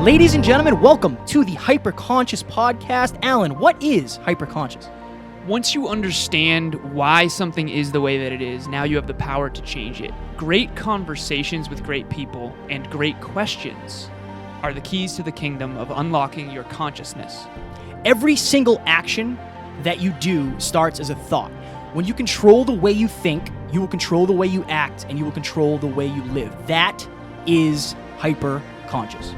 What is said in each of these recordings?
Ladies and gentlemen, welcome to the Hyperconscious Podcast. Alan, what is hyperconscious? Once you understand why something is the way that it is, now you have the power to change it. Great conversations with great people and great questions are the keys to the kingdom of unlocking your consciousness. Every single action that you do starts as a thought. When you control the way you think, you will control the way you act, and you will control the way you live. That is hyperconscious.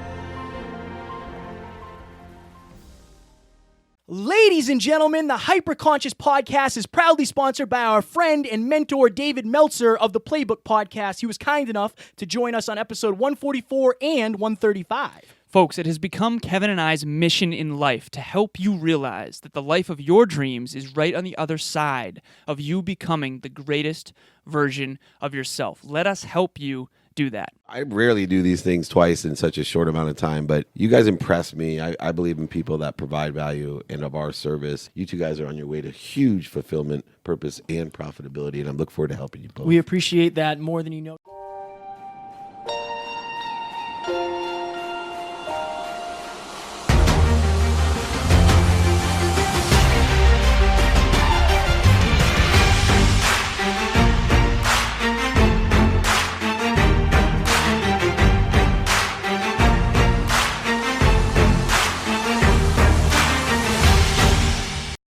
Ladies and gentlemen, the Hyperconscious Podcast is proudly sponsored by our friend and mentor, David Meltzer of the Playbook Podcast. He was kind enough to join us on episode 144 and 135. Folks, it has become Kevin and I's mission in life to help you realize that the life of your dreams is right on the other side of you becoming the greatest version of yourself. Let us help you do that. I rarely do these things twice in such a short amount of time, but you guys impress me. I believe in people that provide value and of our service. You two guys are on your way to huge fulfillment, purpose, and profitability, and I look forward to helping you both. We appreciate that more than you know.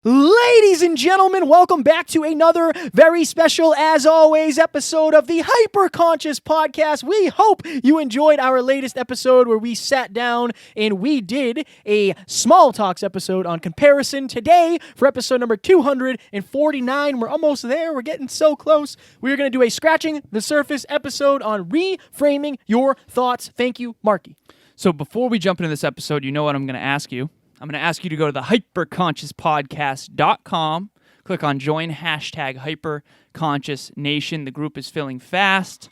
Ladies and gentlemen, welcome back to another very special, as always, episode of the Hyperconscious Podcast. We hope you enjoyed our latest episode where we sat down and we did a small talks episode on comparison. Today, for episode number 249, we're almost there. We're getting so close. We're going to do a Scratching the Surface episode on reframing your thoughts. Thank you, Marky. So before we jump into this episode, you know what I'm going to ask you. I'm going to ask you to go to the hyperconsciouspodcast.com, click on join #HyperConsciousNation. The group is filling fast.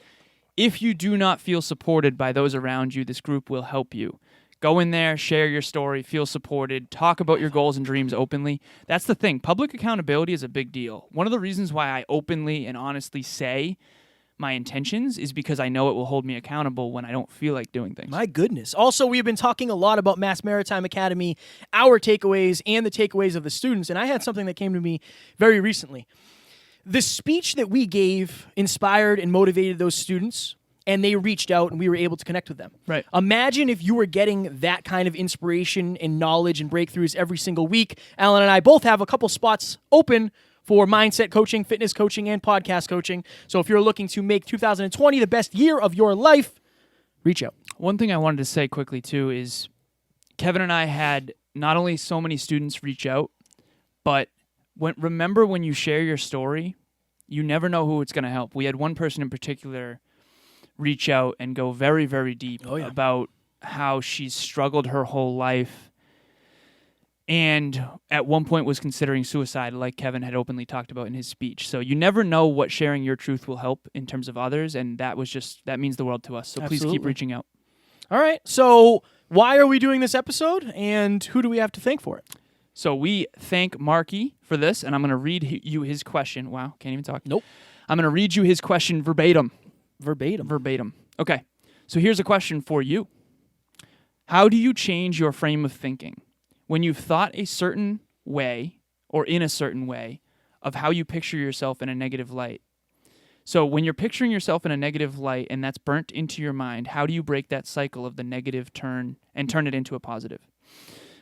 If you do not feel supported by those around you, this group will help you. Go in there, share your story, feel supported, talk about your goals and dreams openly. That's the thing. Public accountability is a big deal. One of the reasons why I openly and honestly say my intentions is because I know it will hold me accountable when I don't feel like doing things. My goodness. Also, we've been talking a lot about Mass Maritime Academy, our takeaways, and the takeaways of the students, and I had something that came to me very recently. The speech that we gave inspired and motivated those students, and they reached out, and we were able to connect with them. Right. Imagine if you were getting that kind of inspiration and knowledge and breakthroughs every single week. Alan and I both have a couple spots open for mindset coaching, fitness coaching, and podcast coaching. So if you're looking to make 2020 the best year of your life, reach out. One thing I wanted to say quickly, too, is Kevin and I had not only so many students reach out, but remember when you share your story, you never know who it's going to help. We had one person in particular reach out and go very, very deep about how she's struggled her whole life and at one point was considering suicide, like Kevin had openly talked about in his speech. So you never know what sharing your truth will help in terms of others, and that means the world to us. So Please keep reaching out. All right. So why are we doing this episode, and who do we have to thank for it? So we thank Marky for this, and I'm going to read you his question. Wow, can't even talk. Nope. I'm going to read you his question verbatim. Verbatim. Okay. So here's a question for you. How do you change your frame of thinking when you've thought a certain way or in a certain way of how you picture yourself in a negative light? So when you're picturing yourself in a negative light and that's burnt into your mind, how do you break that cycle of the negative turn it into a positive?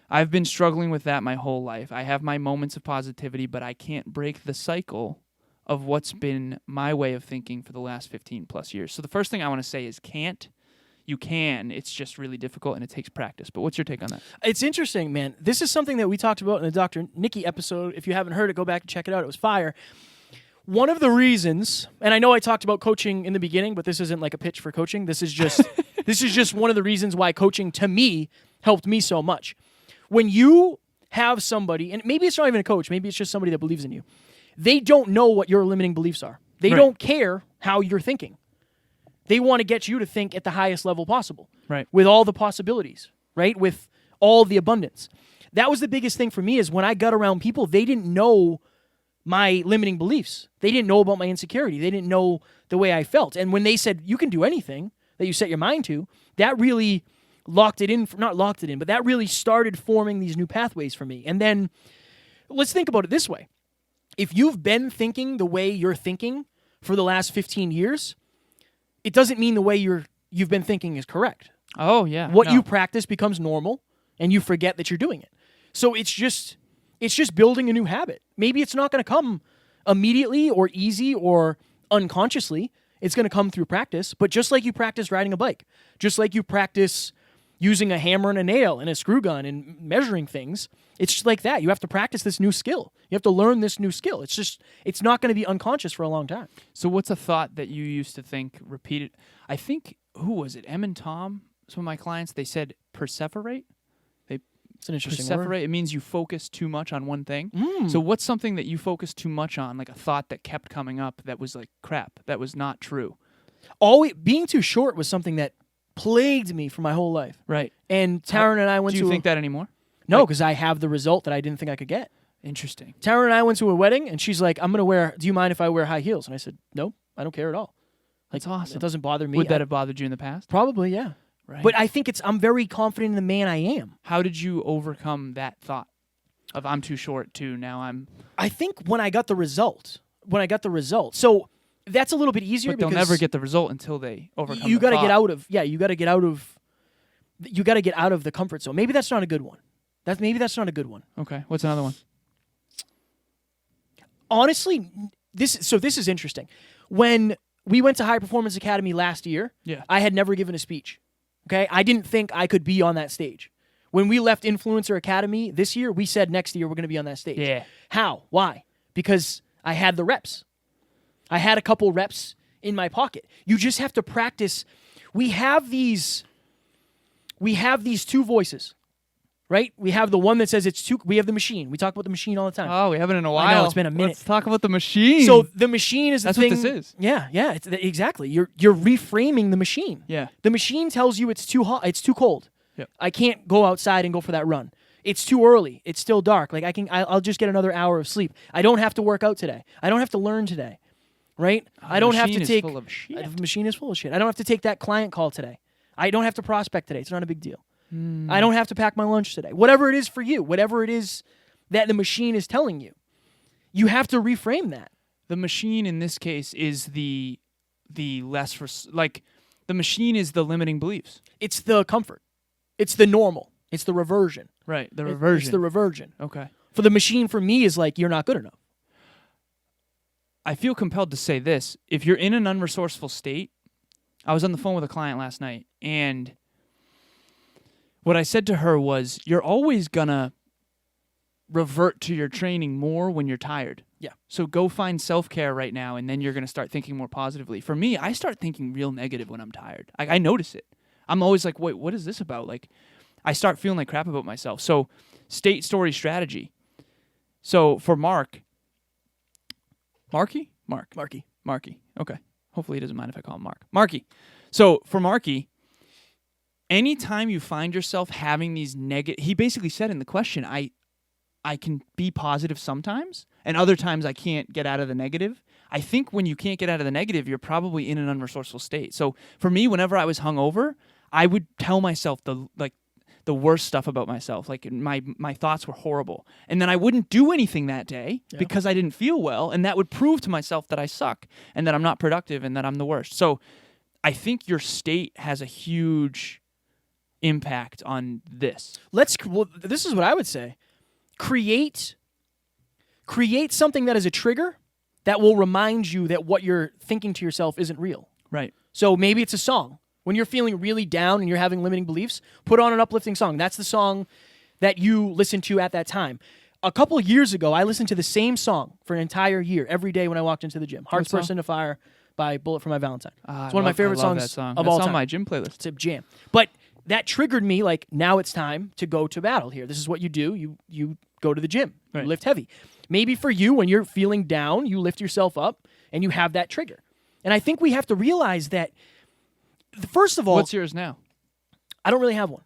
I've been struggling with that my whole life. I have my moments of positivity, but I can't break the cycle of what's been my way of thinking for the last 15 plus years. So the first thing I want to say is can't. You can. It's just really difficult, and it takes practice. But what's your take on that? It's interesting, man. This is something that we talked about in the Dr. Nikki episode. If you haven't heard it, go back and check it out. It was fire. One of the reasons, and I know I talked about coaching in the beginning, but this isn't like a pitch for coaching. This is just one of the reasons why coaching, to me, helped me so much. When you have somebody, and maybe it's not even a coach, maybe it's just somebody that believes in you, they don't know what your limiting beliefs are. They don't care how you're thinking. They want to get you to think at the highest level possible, right? With all the possibilities, right? With all the abundance. That was the biggest thing for me is when I got around people, they didn't know my limiting beliefs. They didn't know about my insecurity. They didn't know the way I felt. And when they said, you can do anything that you set your mind to, that really locked it in, not locked it in, but that really started forming these new pathways for me. And then let's think about it this way. If you've been thinking the way you're thinking for the last 15 years, it doesn't mean the way you've been thinking is correct. Oh, yeah. What you practice becomes normal, and you forget that you're doing it. So it's just building a new habit. Maybe it's not going to come immediately or easy or unconsciously. It's going to come through practice. But just like you practice riding a bike, just like you practice using a hammer and a nail and a screw gun and measuring things, it's just like that. You have to practice this new skill. You have to learn this new skill. It's not going to be unconscious for a long time. So what's a thought that you used to think repeated? I think, who was it? Em and Tom, some of my clients, they said perseverate. It's an interesting Perseverate, word. it means you focus too much on one thing. So what's something that you focus too much on, like a thought that kept coming up that was like crap, that was not true? Always being too short was something that plagued me for my whole life. Right. And Taryn and I went Do to you think that anymore? No, because I have the result that I didn't think I could get. Interesting. Taryn and I went to a wedding, and she's like, do you mind if I wear high heels? And I said, no, I don't care at all. Like, That's awesome. It doesn't bother me. Would that have bothered you in the past? Probably, yeah. Right. But I think I'm very confident in the man I am. How did you overcome that thought of I'm too short to now I'm... I think when I got the result. So that's a little bit easier But they'll because never get the result until they overcome you got to get out of the comfort zone. Maybe that's not a good one. Maybe that's not a good one. Okay. What's another one? Honestly, this is interesting. When we went to High Performance Academy last year, Yeah. I had never given a speech. Okay? I didn't think I could be on that stage. When we left Influencer Academy this year, we said next year we're going to be on that stage. Yeah. How? Why? Because I had the reps. I had a couple reps in my pocket. You just have to practice. We have these two voices. Right? We have the one that says we have the machine. We talk about the machine all the time. Oh, we haven't in a while. I know, it's been a minute. Let's talk about the machine. So the machine is the That's thing. what this is. Yeah, exactly. You're reframing the machine. Yeah. The machine tells you it's too hot, it's too cold. Yep. I can't go outside and go for that run. It's too early. It's still dark. Like I'll just get another hour of sleep. I don't have to work out today. I don't have to learn today. Right? I don't have to take Full of shit. The machine is full of shit. I don't have to take that client call today. I don't have to prospect today. It's not a big deal. I don't have to pack my lunch today. Whatever it is for you, whatever it is that the machine is telling you, you have to reframe that. The machine in this case is the like the machine is the limiting beliefs. It's the comfort. It's the normal. It's the reversion. Right. The reversion. It's the reversion. Okay. For the machine, for me, is like, you're not good enough. I feel compelled to say this. If you're in an unresourceful state, I was on the phone with a client last night, and what I said to her was, you're always going to revert to your training more when you're tired. Yeah. So go find self-care right now, and then you're going to start thinking more positively. For me, I start thinking real negative when I'm tired. I notice it. I'm always like, wait, what is this about? Like, I start feeling like crap about myself. So state, story, strategy. So for Marky? Marky. Okay. Hopefully he doesn't mind if I call him Mark. Marky. So for Marky, anytime you find yourself having these negative... He basically said in the question, I can be positive sometimes, and other times I can't get out of the negative. I think when you can't get out of the negative, you're probably in an unresourceful state. So for me, whenever I was hungover, I would tell myself the worst stuff about myself. Like my thoughts were horrible. And then I wouldn't do anything that day because I didn't feel well, and that would prove to myself that I suck and that I'm not productive and that I'm the worst. So I think your state has a huge impact on this. This is what I would say. Create something that is a trigger that will remind you that what you're thinking to yourself isn't real. Right. So maybe it's a song. When you're feeling really down and you're having limiting beliefs, put on an uplifting song. That's the song that you listen to at that time. A couple of years ago, I listened to the same song for an entire year, every day when I walked into the gym. Hearts Burst Into Fire by Bullet for My Valentine. It's one of my favorite songs that song. of That's all time. on my gym playlist. It's a jam. But that triggered me, like, now it's time to go to battle here. This is what you do. You go to the gym. Right. You lift heavy. Maybe for you, when you're feeling down, you lift yourself up and you have that trigger. And I think we have to realize that, first of all... What's yours now? I don't really have one.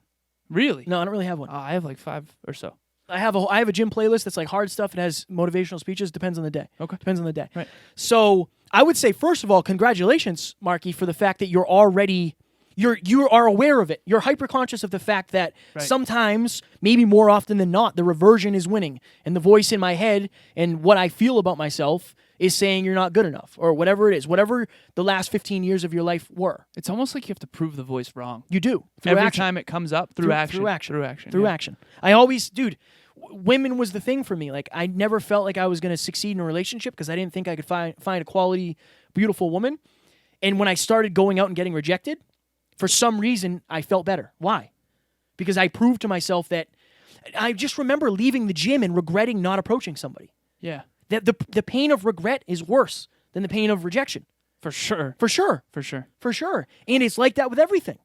Really? No, I don't really have one. I have like 5 or so. I have a gym playlist that's like hard stuff. It has motivational speeches. Depends on the day. Okay. Depends on the day. Right. So I would say, first of all, congratulations, Marky, for the fact that you're already You are aware of it. You're hyper conscious of the fact that Right. sometimes, maybe more often than not, the reversion is winning, and the voice in my head and what I feel about myself is saying you're not good enough, or whatever it is, whatever the last 15 years of your life were. It's almost like you have to prove the voice wrong. You do through Every action. time it comes up through action. Through action. Through action. Through yeah. action. I always, dude. Women was the thing for me. Like, I never felt like I was going to succeed in a relationship because I didn't think I could find a quality, beautiful woman. And when I started going out and getting rejected, for some reason, I felt better. Why? Because I proved to myself that I just remember leaving the gym and regretting not approaching somebody. Yeah. That the pain of regret is worse than the pain of rejection. For sure. For sure. For sure. For sure. And it's like that with everything.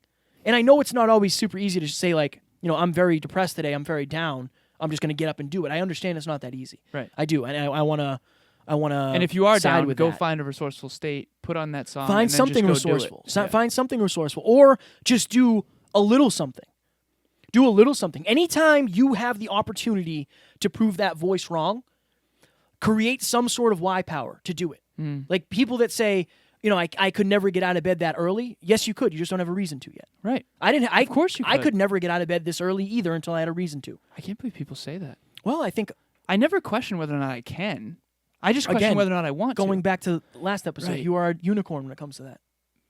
And I know it's not always super easy to say, like, you know, I'm very depressed today, I'm very down, I'm just going to get up and do it. I understand it's not that easy. Right. I do. And I want to And if you are side down, with go that. find a resourceful state, put on that song, Find and then something just go do it. resourceful. Yeah. Find something resourceful. Or just do a little something. Do a little something. Anytime you have the opportunity to prove that voice wrong, create some sort of why power to do it. Like people that say, you know, I could never get out of bed that early. Yes, you could. You just don't have a reason to yet. Right. Of course you I could. could never get out of bed this early either until I had a reason to. I can't believe people say that. Well, I think I never question whether or not I can. I just question Again, whether or not I want going to. back to last episode, Right. you are a unicorn when it comes to that.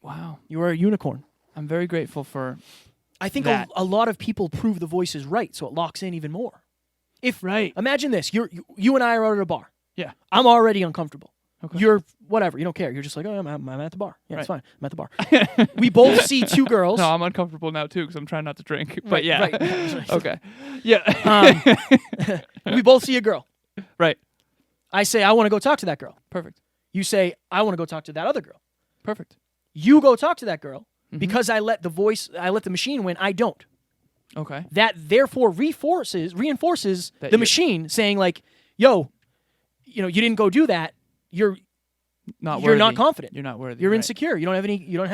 Wow. You are a unicorn. I'm very grateful for I think that. a lot of people prove the voice is right, so it locks in even more. Right. Imagine this: you and I are out at a bar. Yeah. I'm already uncomfortable. Okay. You're whatever. You don't care. You're just like, oh, I'm at the bar. Yeah, it's Right. fine. I'm at the bar. We both see two girls. No, I'm uncomfortable now too because I'm trying not to drink. But Right, yeah. right. Okay. Yeah. We both see a girl. Right. I say, I want to go talk to that girl. Perfect. You say, I want to go talk to that other girl. Perfect. You go talk to that girl Mm-hmm. because I let the machine win. I don't. Okay. That therefore reinforces That the you- machine saying like, yo, you know, you didn't go do that. You're Not You're worthy. not confident. You're not worthy. You're right. insecure. You don't have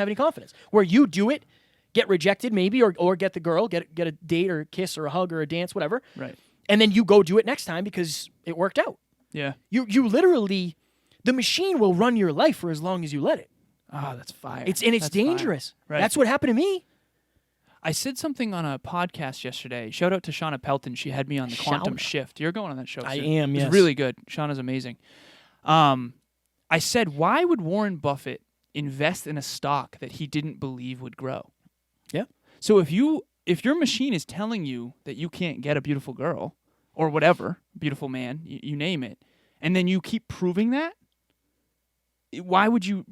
any confidence. Where you do it, get rejected maybe, or get the girl, get a date or a kiss or a hug or a dance, whatever. Right. And then you go do it next time because it worked out. Yeah. You literally, the machine will run your life for as long as you let it. Oh, that's fire. It's That's dangerous. Fire. Right. That's what happened to me. I said something on a podcast yesterday. Shout out to Shauna Pelton. She had me on the Quantum Shauna. Shift. You're going on that show I soon. am, yes. It's really good. Shauna's amazing. I said, why would Warren Buffett invest in a stock that he didn't believe would grow? Yeah. So if your machine is telling you that you can't get a beautiful girl or whatever, beautiful man, you name it, and then you keep proving that, why would your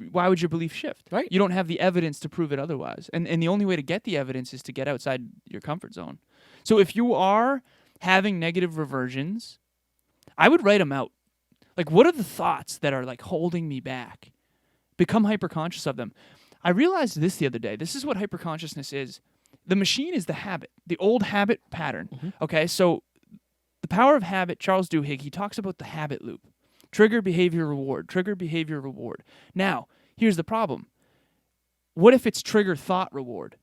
belief shift? Right. You don't have the evidence to prove it otherwise. And the only way to get the evidence is to get outside your comfort zone. So if you are having negative reversions, I would write them out. Like, what are the thoughts that are like holding me back? Become hyper-conscious of them. I realized this the other day. This is what hyper-consciousness is. The machine is the habit, the old habit pattern. Mm-hmm. Okay, so the power of habit, Charles Duhigg, he talks about the habit loop. Trigger, behavior, reward. Trigger, behavior, reward. Now, here's the problem. What if it's trigger, thought, reward?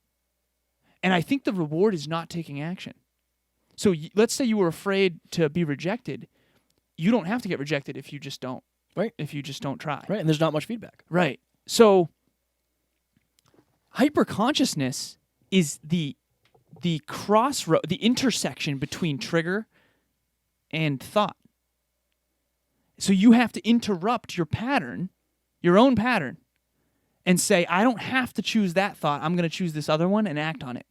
And I think the reward is not taking action. So let's say you were afraid to be rejected. You don't have to get rejected if you just don't. Right. If you just don't try. Right. And there's not much feedback. Right. So hyperconsciousness is the crossroad, the intersection between trigger and thought. So you have to interrupt your pattern, your own pattern, and say, I don't have to choose that thought. I'm going to choose this other one and act on it.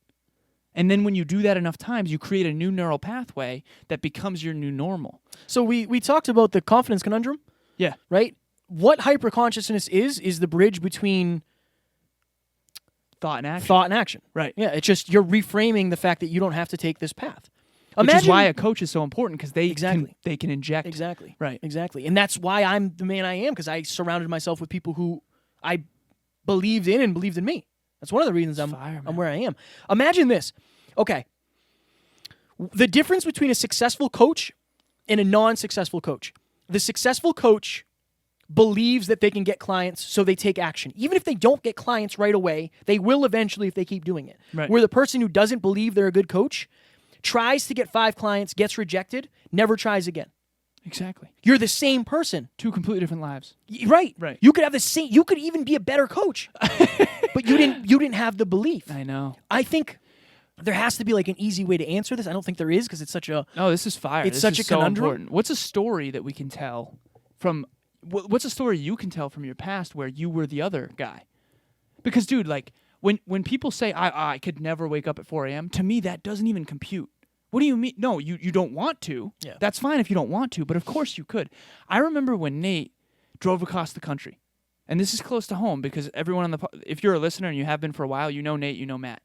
And then when you do that enough times, you create a new neural pathway that becomes your new normal. So we talked about the confidence conundrum, Yeah. right? What hyperconsciousness is the bridge between Thought and action. thought and action. Right. Yeah, it's just you're reframing the fact that you don't have to take this path. Which is why a coach is so important because they Exactly. they can inject. Exactly. Right. Exactly. And that's why I'm the man I am, because I surrounded myself with people who I believed in and believed in me. That's one of the reasons I'm where I am. Imagine this. Okay. The difference between a successful coach and a non-successful coach. The successful coach believes that they can get clients, so they take action. Even if they don't get clients right away, they will eventually if they keep doing it. Right. Where the person who doesn't believe they're a good coach tries to get 5 clients, gets rejected, never tries again. Exactly. You're the same person. Two completely different lives. Right. Right. You could have the same. You could even be a better coach. but you didn't have the belief. I know. I think there has to be like an easy way to answer this. I don't think there is because it's such a No, this is fire. It's This such is a so conundrum. important. What's a story that we can tell from? What's a story you can tell from your past where you were the other guy? Because, dude, like when people say I could never wake up at 4 a.m., to me that doesn't even compute. What do you mean? No, you don't want to. Yeah. That's fine if you don't want to, but of course you could. I remember when Nate drove across the country, and this is close to home because everyone on if you're a listener and you have been for a while, you know Nate, you know Matt.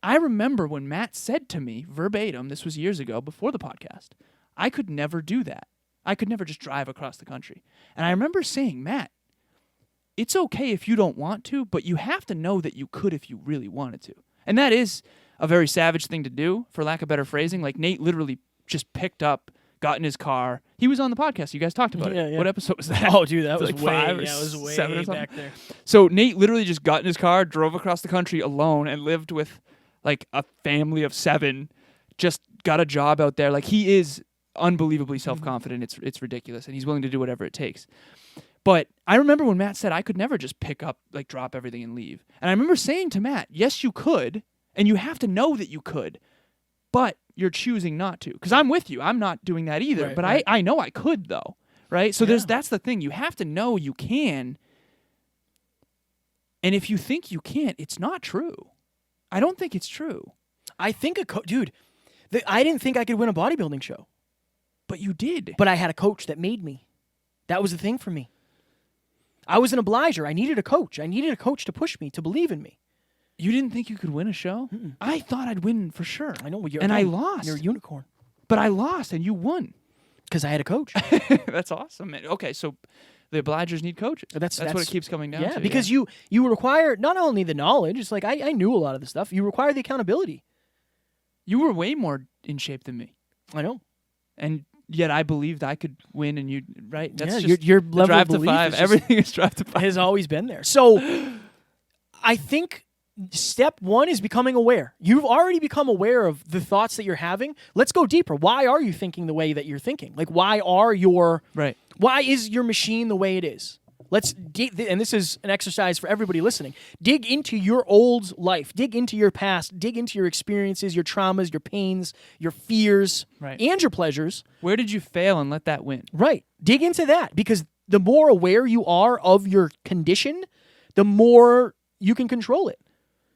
I remember when Matt said to me verbatim, this was years ago before the podcast, I could never do that. I could never just drive across the country. And I remember saying, Matt, it's okay if you don't want to, but you have to know that you could if you really wanted to. And that is a very savage thing to do, for lack of better phrasing. Like, Nate literally just picked up, got in his car. He was on the podcast. You guys talked about it. Yeah. What episode was that? Oh, dude, that was like way, 5 or yeah, it was way 7 or something? back there. So Nate literally just got in his car, drove across the country alone, and lived with like a family of 7. Just got a job out there. Like, he is unbelievably self-confident. It's ridiculous, and he's willing to do whatever it takes. But I remember when Matt said I could never just pick up, like, drop everything and leave. And I remember saying to Matt, yes, you could, and you have to know that you could, but you're choosing not to. Because I'm with you. I'm not doing that either. Right, but right. I know I could, though. Right? So that's the thing. You have to know you can. And if you think you can't, it's not true. I don't think it's true. I think dude, I didn't think I could win a bodybuilding show, But you did. but I had a coach that made me. That was the thing for me. I was an obliger. I needed a coach. I needed a coach to push me, to believe in me. You didn't think you could win a show? Mm-mm. I thought I'd win for sure. I know. And I lost. You're a unicorn. But I lost, and you won. Because I had a coach. That's awesome. Man. Okay, so the obligers need coaches. That's what it keeps coming down to. Yeah, because you require not only the knowledge, it's like I knew a lot of the stuff. You require the accountability. you were way more in shape than me. I know. And yet I believed I could win, and you, right? That's Yeah, just your the level drive of to belief 5. is just- Everything is drive to 5. has always been there. So I think step 1 is becoming aware. You've already become aware of the thoughts that you're having. Let's go deeper. Why are you thinking the way that you're thinking? Like, why is your machine the way it is? Let's dig, and this is an exercise for everybody listening. Dig into your old life. Dig into your past. Dig into your experiences, your traumas, your pains, your fears, Right. and your pleasures. Where did you fail and let that win? Right. Dig into that, because the more aware you are of your condition, the more you can control it.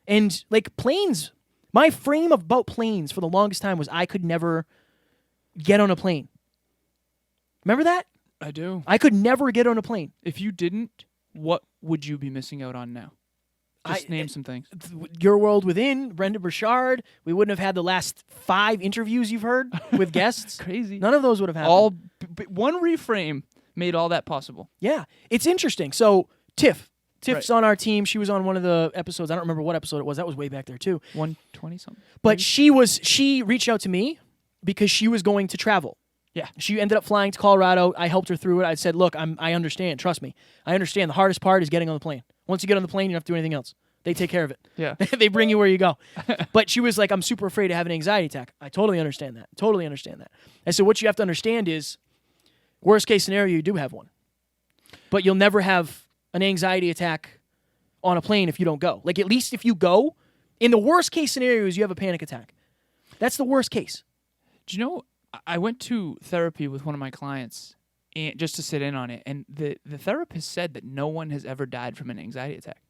And like planes, my frame about planes for the longest time was I could never get on a plane. Remember that? I do. I could never get on a plane. If you didn't, what would you be missing out on now? Just name some things. Your World Within, Brendan Burchard. We wouldn't have had the last 5 interviews you've heard with guests. Crazy. None of those would have happened. One reframe made all that possible. Yeah. It's interesting. So Tiff's Right. on our team. She was on one of the episodes. I don't remember what episode it was. That was way back there too. 120 something. But she reached out to me because she was going to travel. Yeah. She ended up flying to Colorado. I helped her through it. I said, look, I understand. Trust me. I understand. The hardest part is getting on the plane. Once you get on the plane, you don't have to do anything else. They take care of it. Yeah. They bring you where you go. But she was like, I'm super afraid to have an anxiety attack. I totally understand that. Totally understand that. I said, what you have to understand is, worst case scenario, you do have one. But you'll never have an anxiety attack on a plane if you don't go. Like, at least if you go, in the worst case scenarios, you have a panic attack. That's the worst case. Do you know, I went to therapy with one of my clients and just to sit in on it, and the therapist said that no one has ever died from an anxiety attack.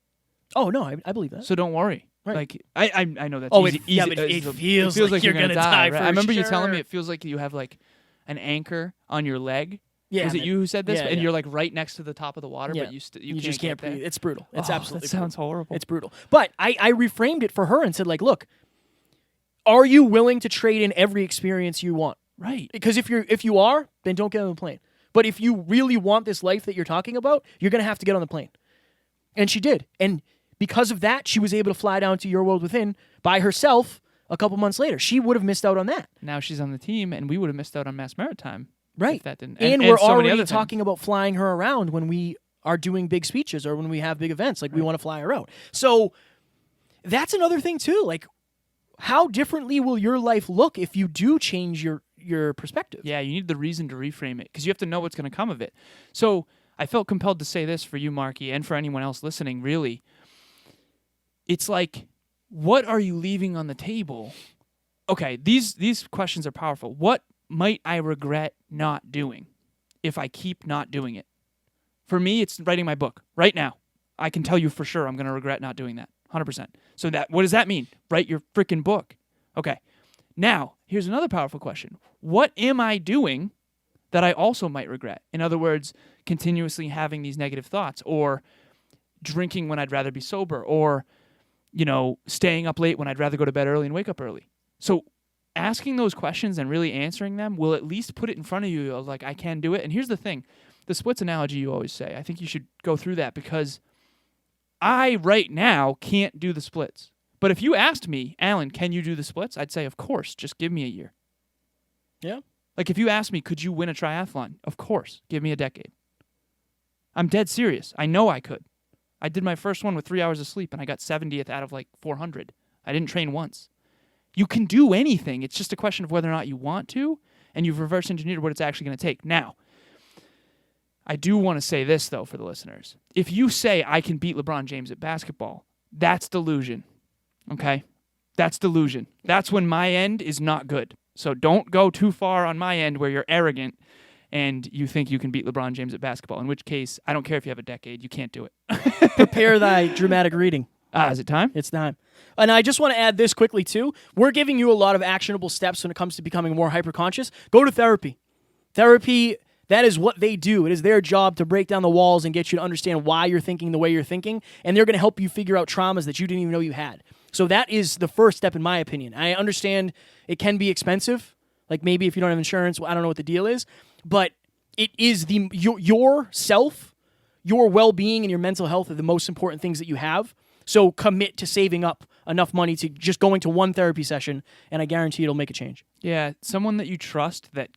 Oh, no, I believe that. So don't worry. Right. Like I know that's Oh, easy. yeah, easy- but it it's- feels like you're gonna die right? for I remember you telling me sure. it feels like you have like an anchor on your leg. Yeah, Was it man. you who said this? Yeah, and yeah. you're like right next to the top of the water, Yeah. but you just can't get breathe. there. It's brutal. It's Oh, absolutely that sounds brutal. horrible. It's brutal. But I reframed it for her and said, like, look, are you willing to trade in every experience you want? Right. Because if you are, then don't get on the plane. But if you really want this life that you're talking about, you're going to have to get on the plane. And she did. And because of that, she was able to fly down to Your World Within by herself a couple months later. She would have missed out on that. Now she's on the team, and we would have missed out on Mass Maritime. Right. If that didn't. And we're so many already other things. talking about flying her around when we are doing big speeches or when we have big events. Like, we want to fly her out. So that's another thing, too. Like, how differently will your life look if you do change your perspective? Yeah, you need the reason to reframe it because you have to know what's going to come of it. So I felt compelled to say this for you, Marky, and for anyone else listening, really. it's like, what are you leaving on the table? Okay, these questions are powerful. What might I regret not doing if I keep not doing it? For me, it's writing my book right now. I can tell you for sure I'm going to regret not doing that, 100%. So what does that mean? Write your freaking book. Okay. Now, here's another powerful question. What am I doing that I also might regret? In other words, continuously having these negative thoughts, or drinking when I'd rather be sober, or, staying up late when I'd rather go to bed early and wake up early. So asking those questions and really answering them will at least put it in front of you of like, I can do it. And here's the thing, the splits analogy you always say, I think you should go through that, because I right now can't do the splits. But if you asked me, Alan, can you do the splits? I'd say, of course, just give me a year. Yeah. Like if you asked me, could you win a triathlon? Of course, give me a decade. I'm dead serious. I know I could. I did my first one with 3 hours of sleep, and I got 70th out of like 400. I didn't train once. You can do anything. It's just a question of whether or not you want to, and you've reverse engineered what it's actually going to take. Now, I do want to say this, though, for the listeners. If you say I can beat LeBron James at basketball, that's delusion, okay? That's delusion. That's when my end is not good. So don't go too far on my end where you're arrogant and you think you can beat LeBron James at basketball, in which case, I don't care if you have a decade, you can't do it. Prepare thy dramatic reading. Is it time? It's time. And I just want to add this quickly, too. We're giving you a lot of actionable steps when it comes to becoming more hyper-conscious. Go to therapy. Therapy, that is what they do. It is their job to break down the walls and get you to understand why you're thinking the way you're thinking, and they're going to help you figure out traumas that you didn't even know you had. So that is the first step, in my opinion. I understand it can be expensive. Like maybe if you don't have insurance, well, I don't know what the deal is, but it is your self, your well-being, and your mental health are the most important things that you have. So commit to saving up enough money to just going to one therapy session, and I guarantee it'll make a change. Yeah, someone that you trust that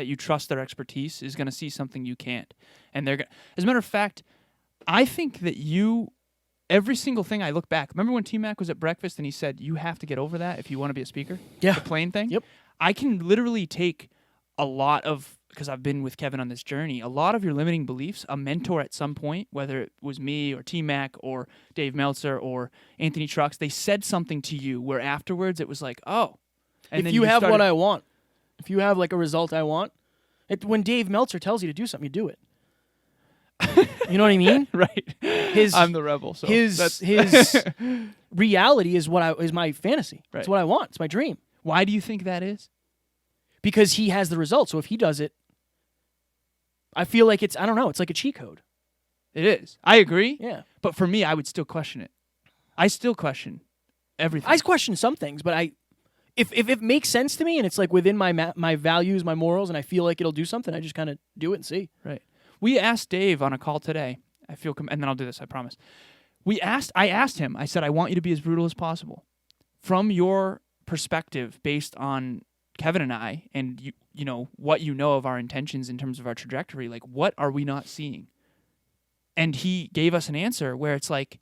you trust their expertise is going to see something you can't, and they're going. As a matter of fact, I think that every single thing I look back. Remember when T-Mac was at breakfast and he said you have to get over that if you want to be a speaker? Yeah, the plane thing. Yep. I can literally take a lot of, because I've been with Kevin on this journey, a lot of your limiting beliefs, a mentor at some point, whether it was me or T-Mac or Dave Meltzer or Anthony Trucks, they said something to you where afterwards it was like, oh. And if then you have what I want, if you have like a result I want, when Dave Meltzer tells you to do something, you do it. You know what I mean? Right. I'm the rebel. So his reality is is my fantasy. Right. It's what I want. It's my dream. Why do you think that is? Because he has the result. So if he does it, I feel like I don't know, it's like a cheat code. It is. I agree. Yeah. But for me, I would still question it. I still question everything. I question some things, but if it makes sense to me and it's like within my values, my morals, and I feel like it'll do something, I just kind of do it and see. Right. We asked Dave on a call today. And then I'll do this, I promise. I asked him, I said, I want you to be as brutal as possible. From your perspective, based on Kevin and I, and you know what you know of our intentions in terms of our trajectory, like what are we not seeing? And he gave us an answer where it's like,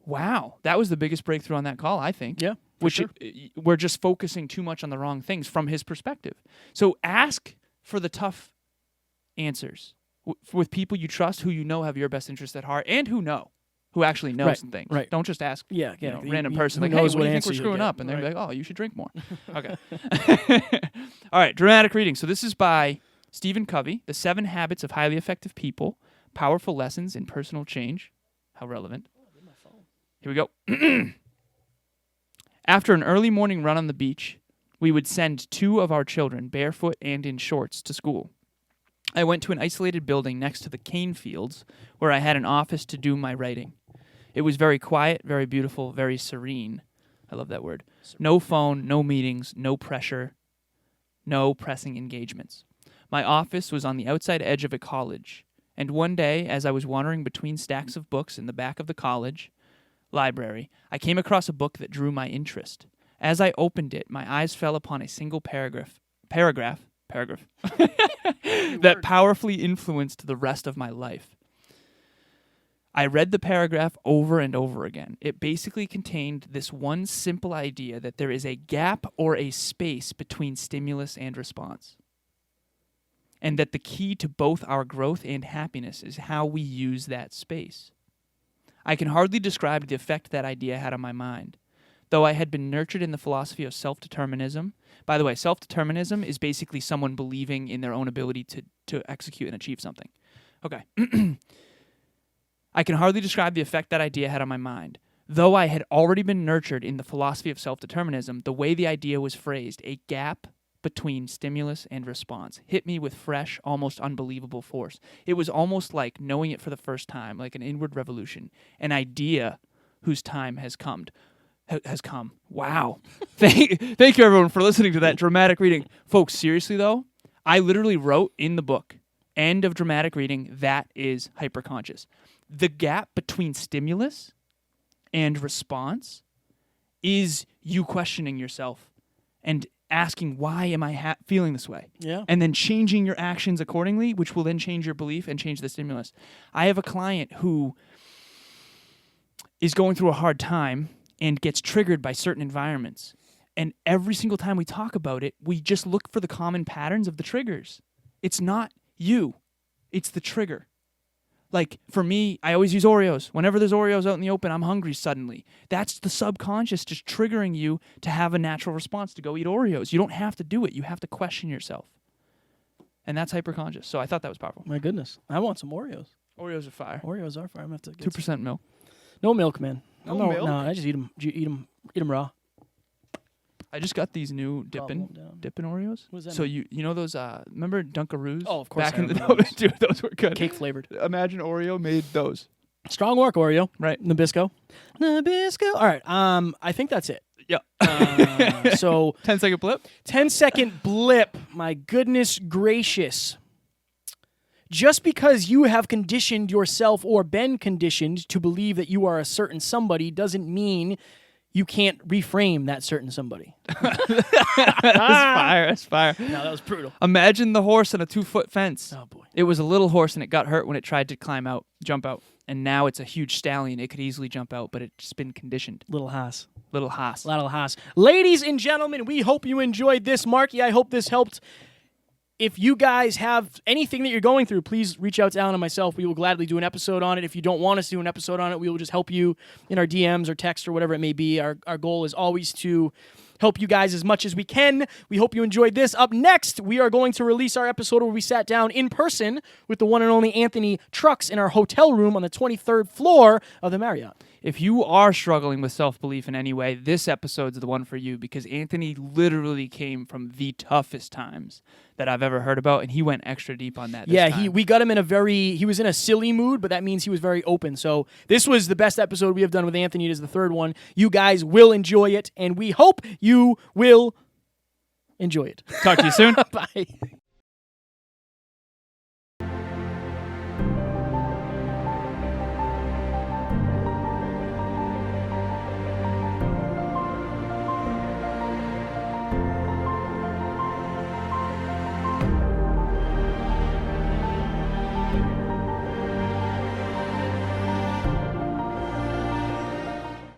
wow, that was the biggest breakthrough on that call, I think. Yeah, we're just focusing too much on the wrong things from his perspective. So ask for the tough answers with people you trust, who you know have your best interest at heart, and who actually knows some things. Right. Don't just ask random person like, who hey, knows what do you what think we're answer you'll screwing get. up? And they're Right. like, oh, you should drink more. Okay. All right, dramatic reading. So this is by Stephen Covey, The 7 Habits of Highly Effective People, Powerful Lessons in Personal Change. How relevant. Here we go. After an early morning run on the beach, we would send 2 of our children, barefoot and in shorts, to school. I went to an isolated building next to the cane fields where I had an office to do my writing. It was very quiet, very beautiful, very serene. I love that word. No phone, no meetings, no pressure, no pressing engagements. My office was on the outside edge of a college, and one day, as I was wandering between stacks of books in the back of the college library, I came across a book that drew my interest. As I opened it, my eyes fell upon a single paragraph that powerfully influenced the rest of my life. I read the paragraph over and over again. It basically contained this one simple idea that there is a gap or a space between stimulus and response, and that the key to both our growth and happiness is how we use that space. I can hardly describe the effect that idea had on my mind. Though I had been nurtured in the philosophy of self-determinism. By the way, self-determinism is basically someone believing in their own ability to execute and achieve something. Okay. I can hardly describe the effect that idea had on my mind. Though I had already been nurtured in the philosophy of self-determinism, the way the idea was phrased, a gap between stimulus and response, hit me with fresh, almost unbelievable force. It was almost like knowing it for the first time, like an inward revolution, an idea whose time has come. Wow. Thank you, everyone, for listening to that dramatic reading. Folks, seriously, though, I literally wrote in the book, end of dramatic reading, that is hyperconscious. The gap between stimulus and response is you questioning yourself and asking, why am I feeling this way? Yeah. And then changing your actions accordingly, which will then change your belief and change the stimulus. I have a client who is going through a hard time and gets triggered by certain environments. And every single time we talk about it, we just look for the common patterns of the triggers. It's not you. It's the trigger. Like, for me, I always use Oreos. Whenever there's Oreos out in the open, I'm hungry suddenly. That's the subconscious just triggering you to have a natural response to go eat Oreos. You don't have to do it. You have to question yourself. And that's hyperconscious. So I thought that was powerful. My goodness. I want some Oreos. Oreos are fire. Oreos are fire. I'm going to have to get 2% milk. No milk, man. No milk? No, I just eat them raw. I just got these new dippin' Oreos. What does that So mean? you know those remember Dunkaroos? Oh, of course Back I in the remember those. dude, those were good. Cake flavored. Imagine Oreo made those. Strong work, Oreo. Right. Nabisco. All right. I think that's it. Yeah. So 10-second blip. 10-second blip. My goodness gracious. Just because you have conditioned yourself or been conditioned to believe that you are a certain somebody doesn't mean you can't reframe that certain somebody. That's fire. That's fire. No, that was brutal. Imagine the horse on a 2-foot fence. Oh, boy. It was a little horse and it got hurt when it tried to jump out. And now it's a huge stallion. It could easily jump out, but it's been conditioned. Little Haas. Little Haas. Little Haas. Ladies and gentlemen, we hope you enjoyed this. Marky, I hope this helped. If you guys have anything that you're going through, please reach out to Alan and myself. We will gladly do an episode on it. If you don't want us to do an episode on it, we will just help you in our DMs or text or whatever it may be. Our goal is always to help you guys as much as we can. We hope you enjoyed this. Up next, we are going to release our episode where we sat down in person with the one and only Anthony Trucks in our hotel room on the 23rd floor of the Marriott. If you are struggling with self-belief in any way, this episode's the one for you because Anthony literally came from the toughest times that I've ever heard about, and he went extra deep on that. We got him he was in a silly mood, but that means he was very open. So this was the best episode we have done with Anthony. It is the third one. You guys will enjoy it, and we hope you will enjoy it. Talk to you soon. Bye.